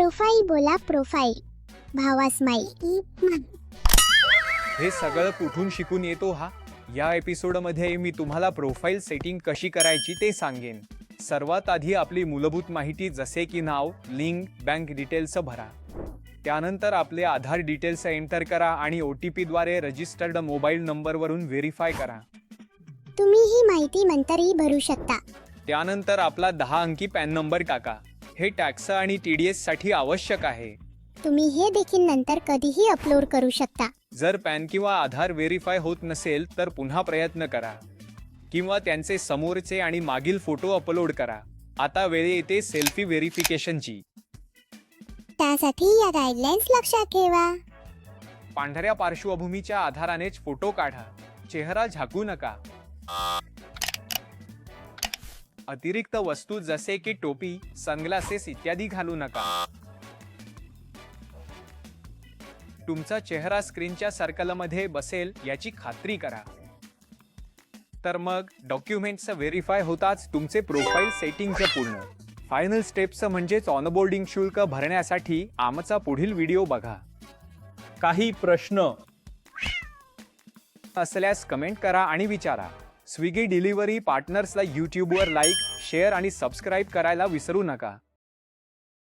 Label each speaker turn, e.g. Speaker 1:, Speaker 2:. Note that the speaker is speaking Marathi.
Speaker 1: प्रोफाईल बोला प्रोफाईल भावास्माईल.
Speaker 2: हे सगळं कुठून शिकून येतो हा? या एपिसोडमध्ये मी तुम्हाला प्रोफाईल सेटिंग कशी करायची ते सांगेन. सर्वात आधी आपली मूलभूत माहिती जसे की नाव, लिंक, बँक डिटेल्स भरा. त्यानंतर आपले आधार डिटेल्स एंटर करा आणि OTP द्वारे रजिस्टर्ड मोबाईल नंबरवरून व्हेरीफाय करा.
Speaker 1: तुम्ही ही माहिती नंतरही भरू शकता.
Speaker 2: त्यानंतर आपला 10 अंकी पॅन नंबर टाका. हे टॅक्स आणि TDS साठी आवश्यक आहे.
Speaker 1: तुम्ही हे देखील नंतर कधीही अपलोड करू शकता.
Speaker 2: जर पॅन किंवा आधार व्हेरीफाय होत नसेल तर पुन्हा प्रयत्न करा किंवा त्यांचे समोरचे आणि मागील फोटो अपलोड करा. आता वेळ येते सेल्फी व्हेरिफिकेशनची.
Speaker 1: त्यासाठी या गाईडलाईन्स लक्षात ठेवा.
Speaker 2: पांढऱ्या पार्श्वभूमीच्या आधारानेच फोटो काढा. चेहरा झाकू नका. अतिरिक्त वस्तू जसे की टोपी, सनग्लासेस इत्यादी घालू नका. तुमचा चेहरा स्क्रीनच्या सर्कलमध्ये बसेल याची खात्री करा. तर मग डॉक्युमेंट्स व्हेरीफाय होताच तुमचे प्रोफाईल सेटिंग्स पूर्ण. फायनल स्टेप्स म्हणजेच ऑनबोर्डिंग शुल्क भरण्यासाठी आमचा पुढील व्हिडिओ बघा.
Speaker 3: काही प्रश्न
Speaker 2: असल्यास कमेंट करा आणि विचारा. स्विगी डिलिव्हरी पार्टनर्सला यूट्यूबवर लाईक, शेअर आणि सबस्क्राईब करायला विसरू नका.